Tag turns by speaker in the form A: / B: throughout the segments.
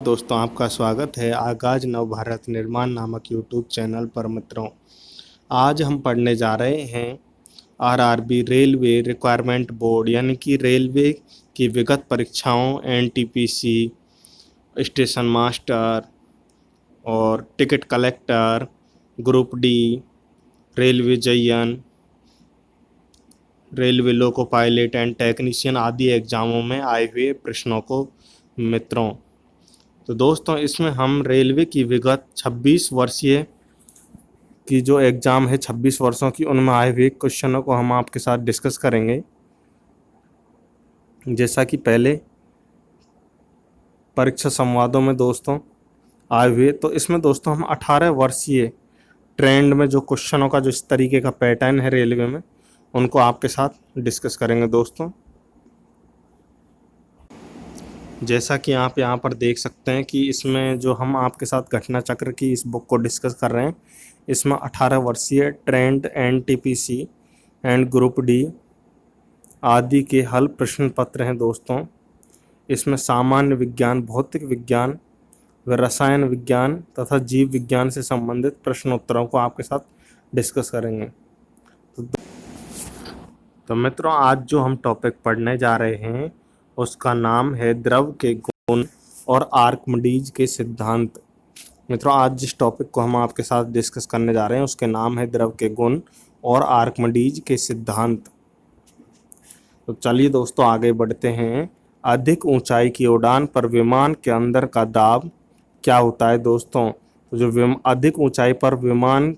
A: दोस्तों, आपका स्वागत है आगाज नव भारत निर्माण नामक यूट्यूब चैनल पर। मित्रों, आज हम पढ़ने जा रहे हैं आरआरबी रेलवे रिक्वायरमेंट बोर्ड यानी कि रेलवे की विगत परीक्षाओं एनटीपीसी, स्टेशन मास्टर और ticket collector, group D, railway Jayan, railway loco pilot and technician आदि एग्जामों में आए हुए प्रश्नों को। मित्रों, तो दोस्तों, इसमें हम रेलवे की विगत 26 वर्षीय की जो एग्ज़ाम है 26 वर्षों की, उनमें आए हुए क्वेश्चनों को हम आपके साथ डिस्कस करेंगे। जैसा कि पहले परीक्षा संवादों में दोस्तों आए हुए, तो इसमें दोस्तों हम 18 वर्षीय ट्रेंड में जो क्वेश्चनों का जो इस तरीके का पैटर्न है रेलवे में, उनको आपके साथ डिस्कस करेंगे दोस्तों। जैसा कि आप यहाँ पर देख सकते हैं कि इसमें जो हम आपके साथ घटना चक्र की इस बुक को डिस्कस कर रहे हैं, इसमें 18 वर्षीय trend, NTPC and group D आदि के हल प्रश्न पत्र हैं दोस्तों। इसमें सामान्य विज्ञान, भौतिक विज्ञान व रसायन विज्ञान तथा जीव विज्ञान से संबंधित प्रश्नोत्तरों को आपके साथ डिस्कस करेंगे। तो मित्रों, आज जो हम टॉपिक पढ़ने जा रहे हैं उसका नाम है द्रव के गुण और आर्किमिडीज के सिद्धांत। मित्रों, आज जिस टॉपिक को हम आपके साथ डिस्कस करने जा रहे हैं उसके नाम है द्रव के गुण और आर्किमिडीज के सिद्धांत। तो चलिए दोस्तों, आगे बढ़ते हैं। अधिक ऊंचाई की उड़ान पर विमान के अंदर का दाब क्या होता है दोस्तों? तो जो अधिक ऊंचाई पर विमान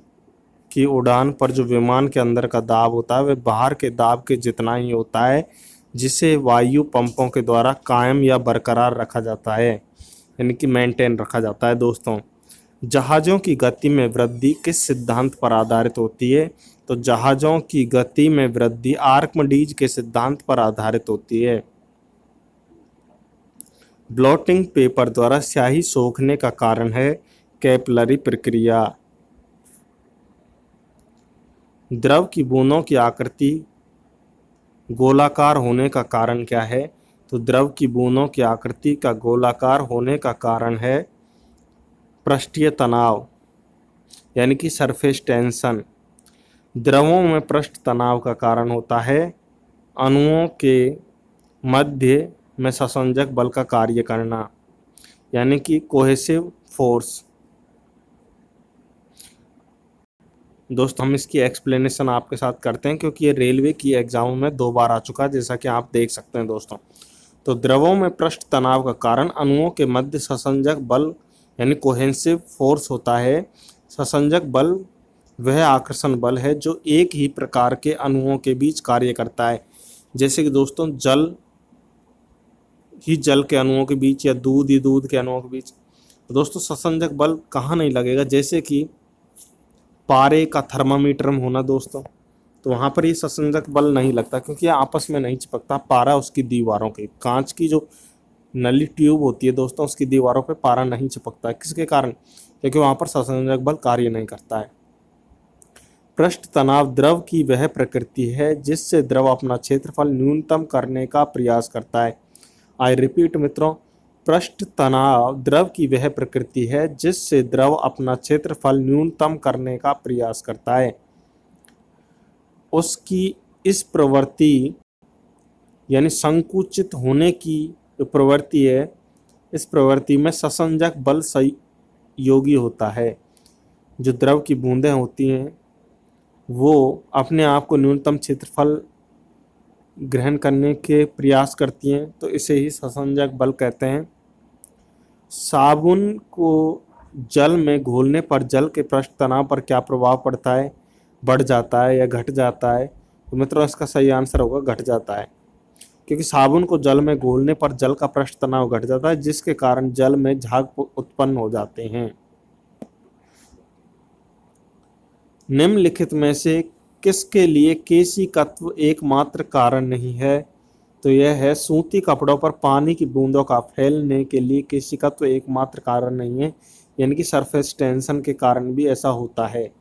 A: की उड़ान पर जो विमान के अंदर का दाब होता है वह बाहर के दाब के जितना ही होता है, जिसे वायु पंपों के द्वारा कायम या बरकरार रखा जाता है, यानी कि मेंटेन रखा जाता है दोस्तों। जहाज़ों की गति में वृद्धि किस सिद्धांत पर आधारित होती है? तो जहाज़ों की गति में वृद्धि आर्किमिडीज के सिद्धांत पर आधारित होती है। ब्लॉटिंग पेपर द्वारा स्याही सोखने का कारण है कैपिलरी प्रक्रिया। द्रव की बूंदों की आकृति गोलाकार होने का कारण क्या है? तो द्रव की बूंदों की आकृति का गोलाकार होने का कारण है पृष्ठीय तनाव, यानी कि सरफेस टेंशन। द्रवों में पृष्ठ तनाव का कारण होता है अणुओं के मध्य में संसंजक बल का कार्य करना, यानी कि कोहेसिव फोर्स। दोस्तों, हम इसकी एक्सप्लेनेशन आपके साथ करते हैं क्योंकि ये रेलवे की एग्जाम में 2 बार आ चुका है, जैसा कि आप देख सकते हैं दोस्तों। तो द्रवों में पृष्ठ तनाव का कारण अणुओं के मध्य संसंजक बल यानी कोहेसिव फोर्स होता है। संसंजक बल वह आकर्षण बल है जो एक ही प्रकार के अणुओं के बीच कार्य करता है। जैसे कि दोस्तों, जल ही जल के अणुओं के बीच या दूध ही दूध के अणुओं के बीच। तो दोस्तों, संसंजक बल कहाँ नहीं लगेगा? जैसे कि पारे का थर्मामीटर में होना दोस्तों, तो वहाँ पर ये संसंजक बल नहीं लगता क्योंकि ये आपस में नहीं चिपकता। पारा उसकी दीवारों के, कांच की जो नली ट्यूब होती है दोस्तों, उसकी दीवारों पे पारा नहीं चिपकता है। किसके कारण? क्योंकि वहाँ पर संसंजक बल कार्य नहीं करता है। पृष्ठ तनाव द्रव की वह प्रकृति है जिससे द्रव अपना क्षेत्रफल न्यूनतम करने का प्रयास करता है। आई रिपीट मित्रों, पृष्ठ तनाव द्रव की वह प्रकृति है जिससे द्रव अपना क्षेत्रफल न्यूनतम करने का प्रयास करता है। उसकी इस प्रवृत्ति यानी संकुचित होने की जो प्रवृत्ति है, इस प्रवृत्ति में संसंजक बल सहयोगी होता है। जो द्रव की बूंदें होती हैं वो अपने आप को न्यूनतम क्षेत्रफल ग्रहण करने के प्रयास करती हैं, तो इसे ही संसंजक बल कहते हैं। साबुन को जल में घोलने पर जल के पृष्ठ तनाव पर क्या प्रभाव पड़ता है? बढ़ जाता है या घट जाता है? तो मित्रों, इसका सही आंसर होगा घट जाता है, क्योंकि साबुन को जल में घोलने पर जल का पृष्ठ तनाव घट जाता है, जिसके कारण जल में झाग उत्पन्न हो जाते हैं। निम्नलिखित में से किसके लिए केशिकत्व एकमात्र कारण नहीं है? तो यह है सूती कपड़ों पर पानी की बूंदों का फैलने के लिए केशिकत्व एकमात्र कारण नहीं है, यानी कि सरफेस टेंशन के कारण भी ऐसा होता है।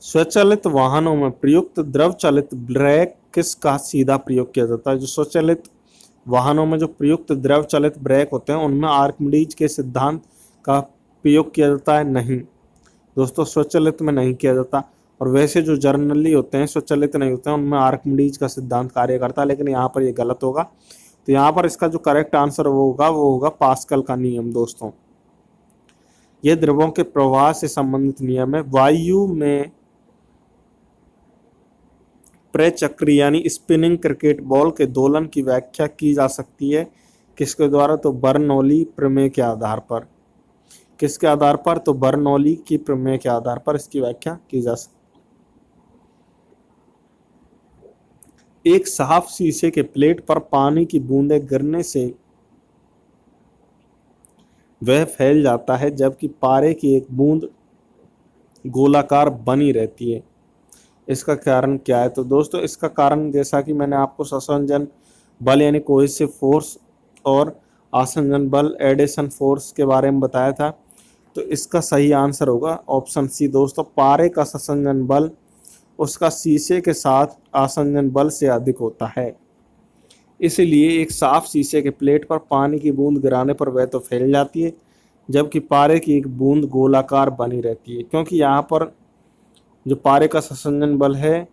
A: स्वचालित वाहनों में प्रयुक्त द्रव चालित ब्रेक किसका सीधा प्रयोग किया जाता है? जो स्वचालित वाहनों में जो प्रयुक्त द्रव चालित ब्रेक होते हैं उनमें आर्किमिडीज के सिद्धांत का प्रयोग किया जाता है? नहीं दोस्तों, स्वचालित में नहीं किया जाता। और वैसे जो जर्नली होते हैं, स्वचालित नहीं होते हैं, उनमें आर्किमिडीज का सिद्धांत कार्य करता है, लेकिन यहाँ पर ये गलत होगा। तो यहाँ पर इसका जो करेक्ट आंसर वो होगा पास्कल का नियम दोस्तों। ये द्रवों के प्रवाह से संबंधित नियम है। वायु में प्रचक्र यानी स्पिनिंग क्रिकेट बॉल के दोलन की व्याख्या की जा सकती है किसके द्वारा? तो बर्नौली प्रमेय के आधार पर। किसके आधार पर? तो बर्नौली की प्रमेय के आधार पर इसकी व्याख्या की जा सकती है। एक साफ शीशे के प्लेट पर पानी की बूंदें गिरने से वह फैल जाता है, जबकि पारे की एक बूंद गोलाकार बनी रहती है। इसका कारण क्या है? तो दोस्तों इसका कारण, जैसा कि मैंने आपको संसंजन बल यानी कोहेसिव फोर्स और आसंजन बल एडेशन फोर्स के बारे में बताया था, तो इसका सही आंसर होगा ऑप्शन सी दोस्तों। पारे का संसंजन बल उसका शीशे के साथ आसंजन बल से अधिक होता है, इसलिए एक साफ शीशे के प्लेट पर पानी की बूंद गिराने पर वह तो फैल जाती है, जबकि पारे की एक बूंद गोलाकार बनी रहती है, क्योंकि यहाँ पर जो पारे का संसंजन बल है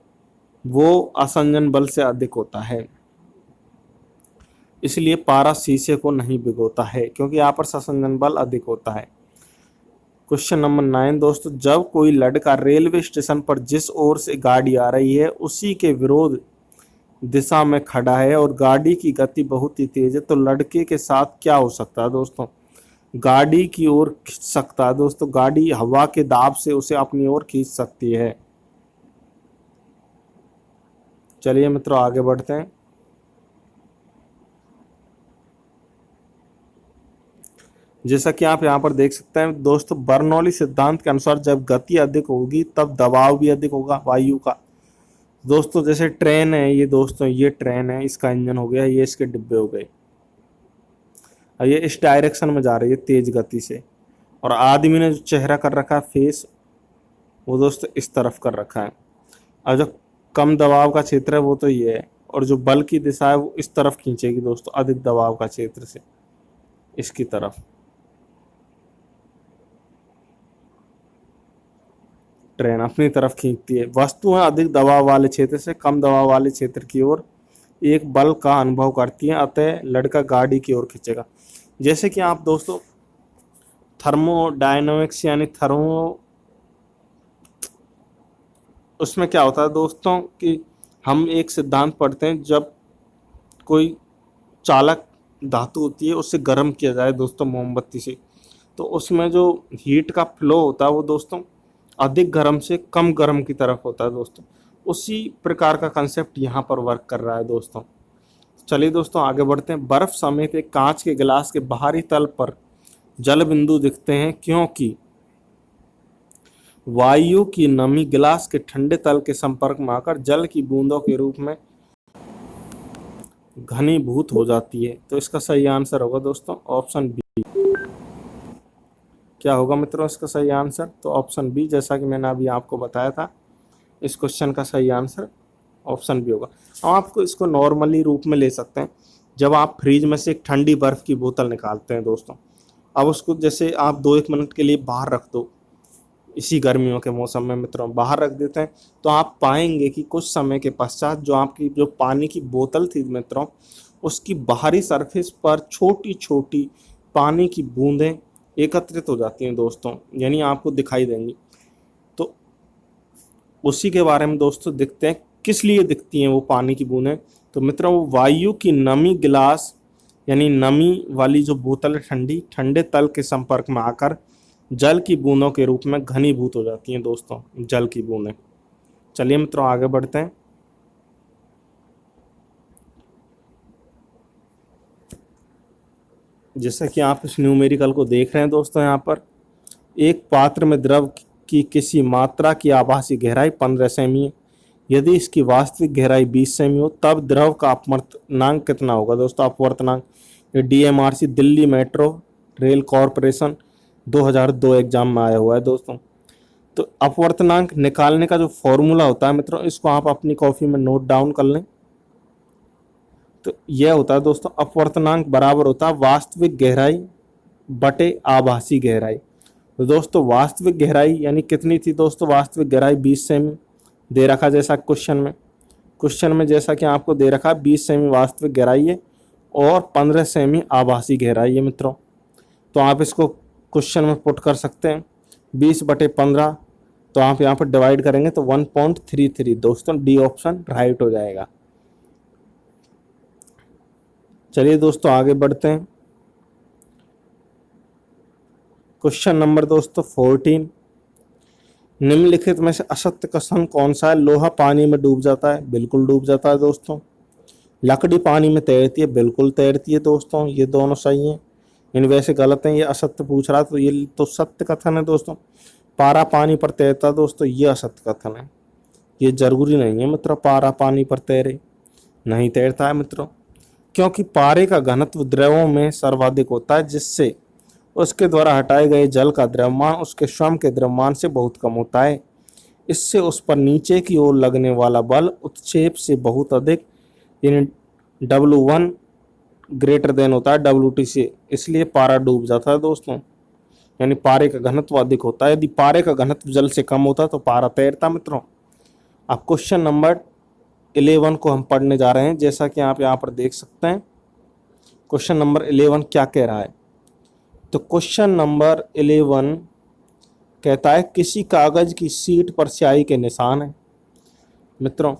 A: वो आसंजन बल से अधिक होता है, इसलिए पारा शीशे को नहीं भिगोता है, क्योंकि यहाँ पर संसंजन बल अधिक होता है। क्वेश्चन नंबर 9 दोस्तों, जब कोई लड़का रेलवे स्टेशन पर जिस ओर से गाड़ी आ रही है उसी के विरोध दिशा में खड़ा है और गाड़ी की गति बहुत ही तेज है, तो लड़के के साथ क्या हो सकता है दोस्तों? गाड़ी की ओर खींच सकता है दोस्तों, गाड़ी हवा के दाब से उसे अपनी ओर खींच सकती है। चलिए मित्रों आगे बढ़ते हैं। जैसा कि आप यहाँ पर देख सकते हैं दोस्तों, बर्नौली सिद्धांत के अनुसार जब गति अधिक होगी तब दबाव भी अधिक होगा वायु का। दोस्तों जैसे ट्रेन है ये दोस्तों, ये ट्रेन है, इसका इंजन हो गया, ये इसके डिब्बे हो गए, और ये इस डायरेक्शन में जा रही है तेज गति से, और आदमी ने जो चेहरा कर रखा है फेस, वो दोस्तों इस तरफ कर रखा है। और जो कम दबाव का क्षेत्र है वो तो ये है, और जो बल की दिशा है वो इस तरफ खींचेगी दोस्तों, अधिक दबाव का क्षेत्र से इसकी तरफ। ट्रेन अपनी तरफ खींचती है वस्तुएं अधिक दबाव वाले क्षेत्र से कम दबाव वाले क्षेत्र की ओर एक बल का अनुभव करती हैं, अतः लड़का गाड़ी की ओर खींचेगा। जैसे कि आप दोस्तों थर्मोडायनामिक्स यानी उसमें क्या होता है दोस्तों कि हम एक सिद्धांत पढ़ते हैं, जब कोई चालक धातु होती है उससे गर्म किया जाए दोस्तों मोमबत्ती से, तो उसमें जो हीट का फ्लो होता है वो दोस्तों अधिक गर्म से कम गर्म की तरफ होता है दोस्तों। उसी प्रकार का कंसेप्ट यहाँ पर वर्क कर रहा है दोस्तों। चलिए दोस्तों आगे बढ़ते हैं। बर्फ समेत एक कांच के गिलास के बाहरी तल पर जल बिंदु दिखते हैं, क्योंकि वायु की नमी गिलास के ठंडे तल के संपर्क में आकर जल की बूंदों के रूप में घनीभूत हो जाती है। तो इसका सही आंसर होगा दोस्तों ऑप्शन बी। क्या होगा मित्रों इसका सही आंसर? तो ऑप्शन बी, जैसा कि मैंने अभी आपको बताया था, इस क्वेश्चन का सही आंसर ऑप्शन बी होगा। हम आपको इसको नॉर्मली रूप में ले सकते हैं। जब आप फ्रिज में से एक ठंडी बर्फ़ की बोतल निकालते हैं दोस्तों, अब उसको जैसे आप 2-1 मिनट के लिए बाहर रख दो, इसी गर्मियों के मौसम में मित्रों बाहर रख देते हैं, तो आप पाएंगे कि कुछ समय के पश्चात जो आपकी जो पानी की बोतल थी मित्रों, उसकी बाहरी सरफेस पर छोटी छोटी पानी की बूंदें एकत्रित हो जाती हैं दोस्तों, यानी आपको दिखाई देंगी। तो उसी के बारे में दोस्तों दिखते हैं, किस लिए दिखती हैं वो पानी की बूंदें? तो मित्रों वो वायु की नमी गिलास यानी नमी वाली जो बोतल है ठंडी, ठंडे तल के संपर्क में आकर जल की बूंदों के रूप में घनीभूत हो जाती हैं दोस्तों, जल की बूंदें। चलिए मित्रों आगे बढ़ते हैं। जैसा कि आप इस न्यूमेरिकल को देख रहे हैं दोस्तों, यहाँ पर एक पात्र में द्रव की किसी मात्रा की आभासी गहराई 15 सेमी है। यदि इसकी वास्तविक गहराई 20 सेमी हो तब द्रव का अपवर्तनांक कितना होगा दोस्तों? अपवर्तनांक ये DMRC Delhi metro rail corporation 2002 exam में आया हुआ है दोस्तों। तो अपवर्तनांक निकालने का जो फॉर्मूला होता है मित्रों, इसको आप अपनी कॉपी में नोट डाउन कर लें। तो यह होता है दोस्तों, अपवर्तनांक बराबर होता है वास्तविक गहराई बटे आभासी गहराई। तो दोस्तों वास्तविक गहराई यानी कितनी थी दोस्तों, वास्तविक गहराई 20 सेमी दे रखा, जैसा क्वेश्चन में जैसा कि आपको दे रखा है 20 सेमी वास्तविक गहराई है और 15 सेमी आभासी गहराई है मित्रों। तो आप इसको क्वेश्चन में पुट कर सकते हैं 20/15, तो आप यहाँ पर डिवाइड करेंगे तो 1.33 दोस्तों, डी ऑप्शन राइट हो जाएगा। चलिए दोस्तों आगे बढ़ते हैं। क्वेश्चन नंबर दोस्तों 14, निम्नलिखित में से असत्य कथन कौन सा है। लोहा पानी में डूब जाता है, बिल्कुल डूब जाता है दोस्तों। लकड़ी पानी में तैरती है, बिल्कुल तैरती है दोस्तों, ये दोनों सही हैं। इन वैसे गलत हैं, ये असत्य पूछ रहा तो ये तो सत्य कथन है दोस्तों। पारा पानी पर तैरता दोस्तों, ये असत्य कथन है, ये जरूरी नहीं है मित्रों पारा पानी पर तैरे, नहीं तैरता है मित्रों, क्योंकि पारे का घनत्व द्रवों में सर्वाधिक होता है, जिससे उसके द्वारा हटाए गए जल का द्रव्यमान उसके स्वयं के द्रव्यमान से बहुत कम होता है। इससे उस पर नीचे की ओर लगने वाला बल उत्क्षेप से बहुत अधिक यानी W1 ग्रेटर देन होता है WT से, इसलिए पारा डूब जाता है दोस्तों। यानी पारे का घनत्व अधिक होता है, यदि पारे का घनत्व जल से कम होता तो पारा तैरता मित्रों। अब क्वेश्चन नंबर 11 को हम पढ़ने जा रहे हैं, जैसा कि आप यहाँ पर देख सकते हैं। क्वेश्चन नंबर 11 क्या कह रहा है, तो क्वेश्चन नंबर 11 कहता है किसी कागज की शीट पर स्याही के निशान है मित्रों।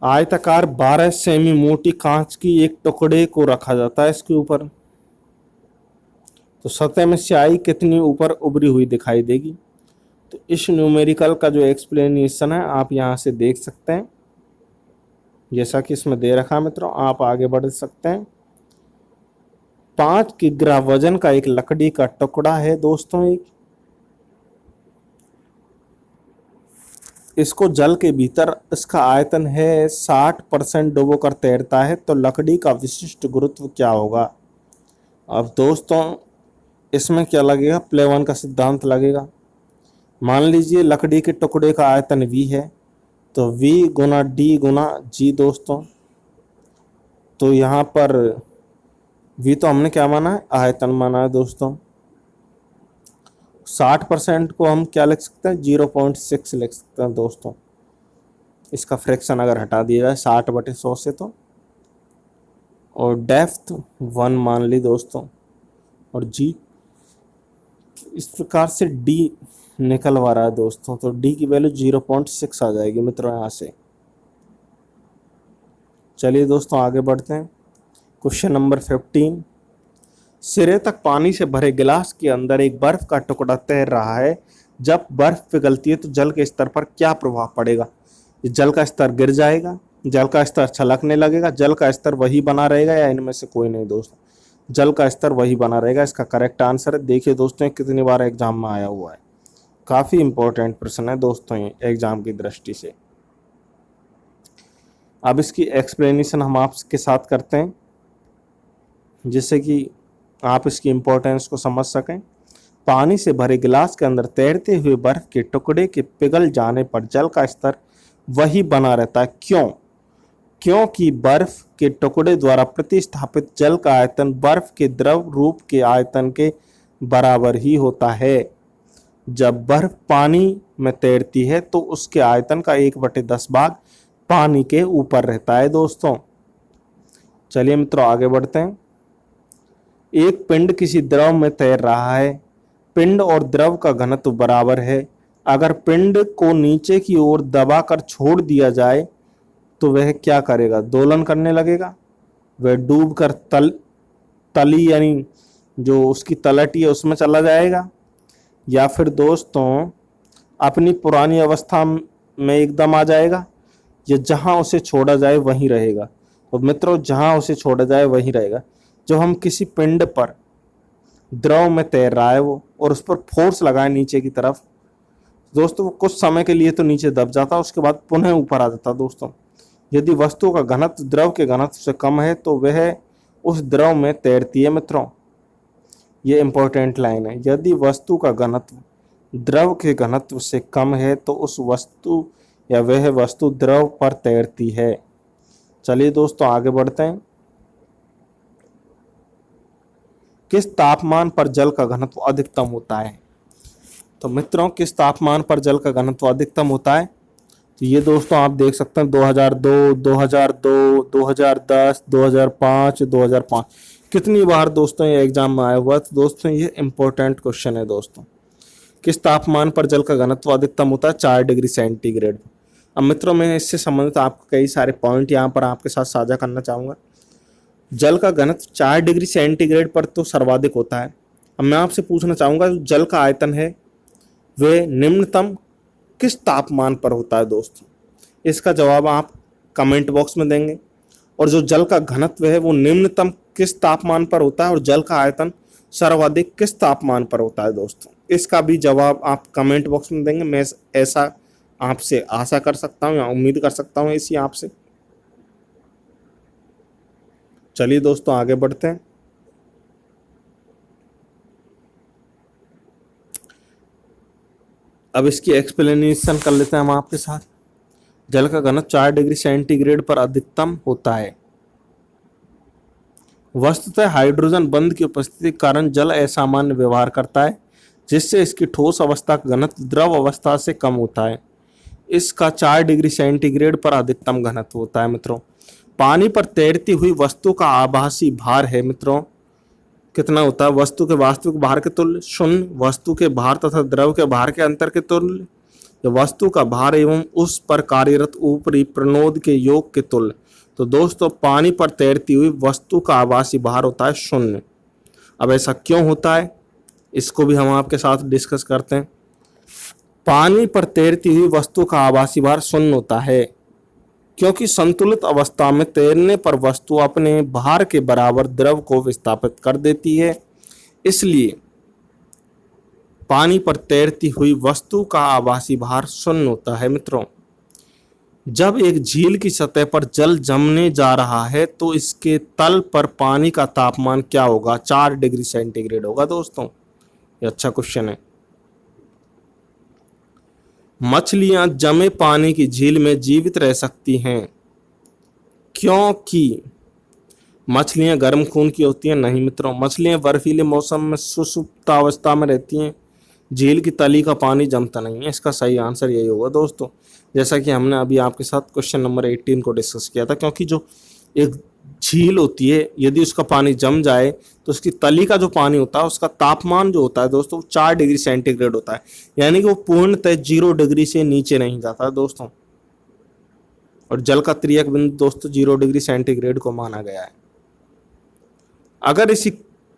A: आयताकार 12 सेमी मोटी कांच की एक टुकड़े को रखा जाता है इसके ऊपर, तो सतह में स्याही कितनी ऊपर उभरी हुई दिखाई देगी। तो इस न्यूमेरिकल का जो एक्सप्लेनेशन है आप यहाँ से देख सकते हैं, जैसा कि इसमें दे रखा है मित्रों, आप आगे बढ़ सकते हैं। 5 किग्रा वजन का एक लकड़ी का टुकड़ा है दोस्तों, एक इसको जल के भीतर इसका आयतन है 60% डुबोकर तैरता है, तो लकड़ी का विशिष्ट गुरुत्व क्या होगा। अब दोस्तों इसमें क्या लगेगा, प्ले वन का सिद्धांत लगेगा। मान लीजिए लकड़ी के टुकड़े का आयतन V है, तो V गुना D गुना G दोस्तों। तो यहाँ पर V तो हमने क्या माना है, आयतन माना है दोस्तों। 60% को हम क्या लिख सकते हैं, 0.6 लिख सकते हैं दोस्तों। इसका फ्रैक्शन अगर हटा दिया जाए 60/100 से तो, और डेप्थ 1 मान ली दोस्तों, और G इस प्रकार से D निकलवा रहा है दोस्तों, तो D की वैल्यू 0.6 आ जाएगी मित्रों यहाँ से। चलिए दोस्तों आगे बढ़ते हैं। क्वेश्चन नंबर 15, सिरे तक पानी से भरे गिलास के अंदर एक बर्फ का टुकड़ा तैर रहा है। जब बर्फ पिघलती है तो जल के स्तर पर क्या प्रभाव पड़ेगा। जल का स्तर गिर जाएगा, जल का स्तर छलकने लगेगा, जल का स्तर वही बना रहेगा, या इनमें से कोई नहीं दोस्तों, जल का स्तर वही बना रहेगा। इसका करेक्ट आंसर है। देखिए दोस्तों कितनी बार एग्जाम में आया हुआ है, काफ़ी इंपॉर्टेंट प्रश्न है दोस्तों ये एग्जाम की दृष्टि से। अब इसकी एक्सप्लेनेशन हम आपके साथ करते हैं, जिससे कि आप इसकी इम्पोर्टेंस को समझ सकें। पानी से भरे गिलास के अंदर तैरते हुए बर्फ के टुकड़े के पिघल जाने पर जल का स्तर वही बना रहता है। क्यों? क्योंकि बर्फ के टुकड़े द्वारा प्रतिस्थापित जल का आयतन बर्फ के द्रव रूप के आयतन के बराबर ही होता है। जब बर्फ पानी में तैरती है तो उसके आयतन का 1/10 भाग पानी के ऊपर रहता है दोस्तों। चलिए मित्रों आगे बढ़ते हैं। एक पिंड किसी द्रव में तैर रहा है। पिंड और द्रव का घनत्व बराबर है। अगर पिंड को नीचे की ओर दबाकर छोड़ दिया जाए तो वह क्या करेगा, दोलन करने लगेगा, वह डूबकर तली यानी जो उसकी तलहटी है उसमें चला जाएगा, या फिर दोस्तों अपनी पुरानी अवस्था में एकदम आ जाएगा, या जहां उसे छोड़ा जाए वहीं रहेगा। तो मित्रों जहां उसे छोड़ा जाए वहीं रहेगा। जो हम किसी पिंड पर द्रव में तैर रहा है वो, और उस पर फोर्स लगाए नीचे की तरफ दोस्तों, वो कुछ समय के लिए तो नीचे दब जाता, उसके बाद पुनः ऊपर आ जाता दोस्तों। यदि वस्तु का घनत्व द्रव के घनत्व से कम है तो वह उस द्रव में तैरती है मित्रों। ये इंपॉर्टेंट लाइन है। यदि वस्तु का घनत्व द्रव के घनत्व से कम है तो उस वस्तु या वह वस्तु द्रव पर तैरती है। चलिए दोस्तों आगे बढ़ते हैं। किस तापमान पर जल का घनत्व अधिकतम होता है? तो मित्रों, किस तापमान पर जल का घनत्व अधिकतम होता है? तो ये दोस्तों आप देख सकते हैं 2002, 2002, 2010, 2005, 2005 कितनी बार दोस्तों ये एग्जाम में आया हुआ। तो दोस्तों ये इंपॉर्टेंट क्वेश्चन है दोस्तों। किस तापमान पर जल का घनत्व अधिकतम होता है? 4 डिग्री सेंटीग्रेड। अब मित्रों, मैं इससे संबंधित आपको कई सारे पॉइंट यहाँ पर आपके साथ साझा करना चाहूँगा। जल का घनत्व 4 डिग्री सेंटीग्रेड पर तो सर्वाधिक होता है। अब मैं आपसे पूछना चाहूँगा, जल का आयतन है वे निम्नतम किस तापमान पर होता है दोस्तों? इसका जवाब आप कमेंट बॉक्स में देंगे। और जो जल का घनत्व है वो निम्नतम किस तापमान पर होता है और जल का आयतन सर्वाधिक किस तापमान पर होता है दोस्तों? इसका भी जवाब आप कमेंट बॉक्स में देंगे। मैं ऐसा आपसे आशा कर सकता हूँ या उम्मीद कर सकता हूँ इसी आपसे। चलिए दोस्तों आगे बढ़ते हैं। अब इसकी एक्सप्लेनेशन कर लेते हैं हम आपके साथ। जल का घनत्व 4 डिग्री सेंटीग्रेड पर अधिकतम होता है। वस्तुतः हाइड्रोजन बंध की उपस्थिति के कारण जल असामान्य व्यवहार करता है, जिससे इसकी ठोस अवस्था का घनत्व द्रव अवस्था से कम होता है। इसका 4 डिग्री सेंटीग्रेड पर अधिकतम घनत्व होता है। मित्रों, पानी पर तैरती हुई वस्तु का आभासी भार है मित्रों कितना होता है? वस्तु के वास्तविक भार के तुल्य, शून्य। वस्तु के भार तथा द्रव के भार के अंतर के तुल्य, या वस्तु का भार एवं उस पर कार्यरत ऊपरी प्रणोद के योग के तुल्य। तो दोस्तों, पानी पर तैरती हुई वस्तु का आभासी भार होता है शून्य। अब ऐसा क्यों होता है, इसको भी हम आपके साथ डिस्कस करते हैं। पानी पर तैरती हुई वस्तु का आभासी भार शून्य होता है क्योंकि संतुलित अवस्था में तैरने पर वस्तु अपने भार के बराबर द्रव को विस्थापित कर देती है। इसलिए पानी पर तैरती हुई वस्तु का आभासी भार शून्य होता है। मित्रों, जब एक झील की सतह पर जल जमने जा रहा है तो इसके तल पर पानी का तापमान क्या होगा? 4 डिग्री सेंटीग्रेड होगा दोस्तों। ये अच्छा क्वेश्चन है। मछलियां जमे पानी की झील में जीवित रह सकती हैं क्योंकि मछलियां गर्म खून की होती हैं? नहीं मित्रों, मछलियां बर्फीले मौसम में सुषुप्त अवस्था में रहती हैं। झील की तली का पानी जमता नहीं है। इसका सही आंसर यही होगा दोस्तों, जैसा कि हमने अभी आपके साथ क्वेश्चन नंबर 18 को डिस्कस किया था। क्योंकि जो एक झील होती है, यदि उसका पानी जम जाए तो उसकी तली का जो पानी होता है उसका तापमान जो होता है दोस्तों 4 डिग्री सेंटीग्रेड होता है। यानी कि वो पूर्णतः 0 डिग्री से नीचे नहीं जाता है दोस्तों। और जल का त्रियक बिंदु दोस्तों 0 डिग्री सेंटीग्रेड को माना गया है। अगर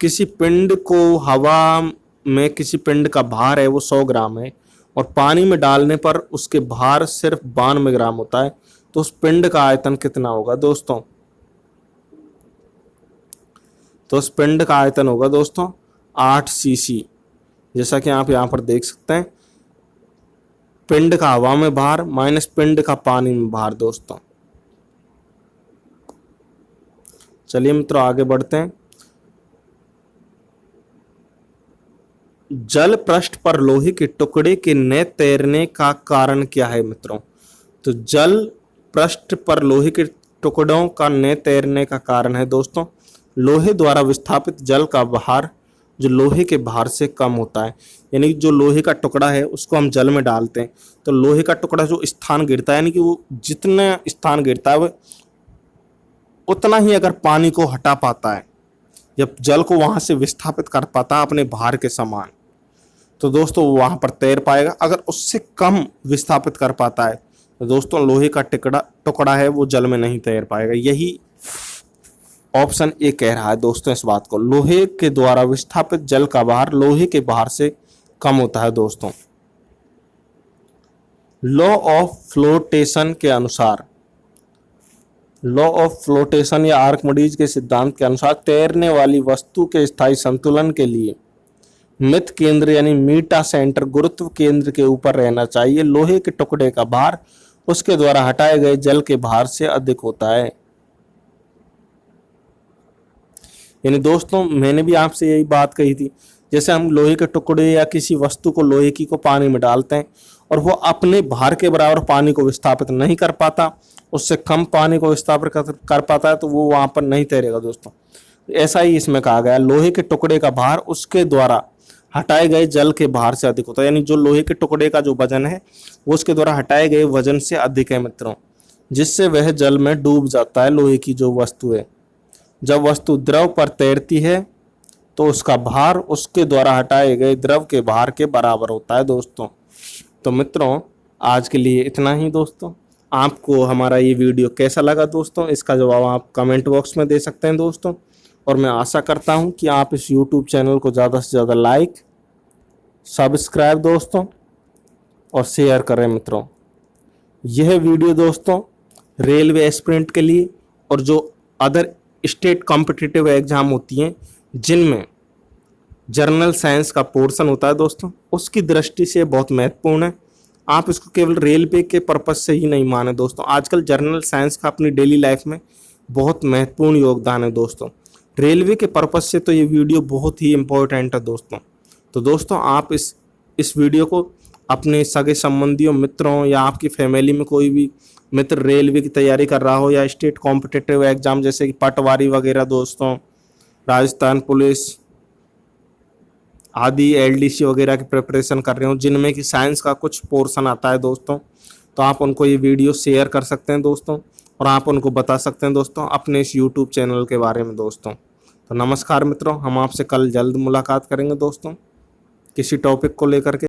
A: किसी पिंड को हवा में किसी पिंड का भार है वो 100 ग्राम है और पानी में डालने पर उसके भार सिर्फ 92 ग्राम होता है, तो उस पिंड का आयतन कितना होगा दोस्तों? तो उस पिंड का आयतन होगा दोस्तों 8 सीसी। जैसा कि आप यहाँ पर देख सकते हैं, पिंड का हवा में भार माइनस पिंड का पानी में भार दोस्तों। चलिए मित्रों आगे बढ़ते हैं। जल पृष्ठ पर लोहे के टुकड़े के न तैरने का कारण क्या है मित्रों? तो जल पृष्ठ पर लोहे के टुकड़ों का न तैरने का कारण है दोस्तों, लोहे द्वारा विस्थापित जल का भार जो लोहे के भार से कम होता है। यानी जो लोहे का टुकड़ा है उसको हम जल में डालते हैं तो लोहे का टुकड़ा जो स्थान गिरता है, यानी कि वो जितना स्थान गिरता है वो उतना ही अगर पानी को हटा पाता है, जब जल को वहां से विस्थापित कर पाता है अपने भार के समान, तो दोस्तों वो वहां पर तैर पाएगा। अगर उससे कम विस्थापित कर पाता है तो दोस्तों लोहे का टुकड़ा है वो जल में नहीं तैर पाएगा। यही ऑप्शन ए कह रहा है दोस्तों इस बात को। लोहे के द्वारा विस्थापित जल का भार लोहे के भार से कम होता है दोस्तों। लॉ ऑफ फ्लोटेशन के अनुसार, लॉ ऑफ फ्लोटेशन या आर्किमिडीज के सिद्धांत के अनुसार तैरने वाली वस्तु के स्थायी संतुलन के लिए मित केंद्र यानी मीटा सेंटर गुरुत्व केंद्र के ऊपर रहना चाहिए। लोहे के टुकड़े का भार उसके द्वारा हटाए गए जल के भार से अधिक होता है। यानी दोस्तों मैंने भी आपसे यही बात कही थी, जैसे हम लोहे के टुकड़े या किसी वस्तु को लोहे की को पानी में डालते हैं और वो अपने भार के बराबर पानी को विस्थापित नहीं कर पाता, उससे कम पानी को विस्थापित कर पाता है, तो वो वहां पर नहीं तैरेगा दोस्तों। ऐसा ही इसमें कहा गया, लोहे के टुकड़े का भार उसके द्वारा हटाए गए जल के भार से अधिक होता है। यानी जो लोहे के टुकड़े का जो वजन है वो उसके द्वारा हटाए गए वजन से अधिक है मित्रों, जिससे वह जल में डूब जाता है। लोहे की जो वस्तु है, जब वस्तु द्रव पर तैरती है तो उसका भार उसके द्वारा हटाए गए द्रव के भार के बराबर होता है दोस्तों। तो मित्रों आज के लिए इतना ही दोस्तों। आपको हमारा ये वीडियो कैसा लगा दोस्तों, इसका जवाब आप कमेंट बॉक्स में दे सकते हैं दोस्तों। और मैं आशा करता हूँ कि आप इस यूट्यूब चैनल को ज़्यादा से ज़्यादा लाइक, सब्सक्राइब दोस्तों और शेयर करें मित्रों। यह वीडियो दोस्तों रेलवे एस्पिरेंट के लिए और जो अदर स्टेट कॉम्पिटिटिव एग्जाम होती हैं जिनमें जर्नल साइंस का पोर्शन होता है दोस्तों, उसकी दृष्टि से बहुत महत्वपूर्ण है। आप इसको केवल रेलवे के पर्पज से ही नहीं माने दोस्तों, आजकल जर्नल साइंस का अपनी डेली लाइफ में बहुत महत्वपूर्ण योगदान है दोस्तों। रेलवे के पर्पज से तो ये वीडियो बहुत ही इम्पोर्टेंट है दोस्तों। तो दोस्तों आप इस वीडियो को अपने सगे संबंधियों, मित्रों या आपकी फैमिली में कोई भी मित्र रेलवे की तैयारी कर रहा हो या स्टेट कॉम्पिटिटिव एग्जाम जैसे कि पटवारी वगैरह दोस्तों, राजस्थान पुलिस आदि, एलडीसी वगैरह की प्रिपरेशन कर रहे हो जिनमें कि साइंस का कुछ पोर्शन आता है दोस्तों, तो आप उनको ये वीडियो शेयर कर सकते हैं दोस्तों और आप उनको बता सकते हैं दोस्तों अपने इस यूट्यूब चैनल के बारे में दोस्तों। तो नमस्कार मित्रों, हम आपसे कल जल्द मुलाकात करेंगे दोस्तों किसी टॉपिक को लेकर के।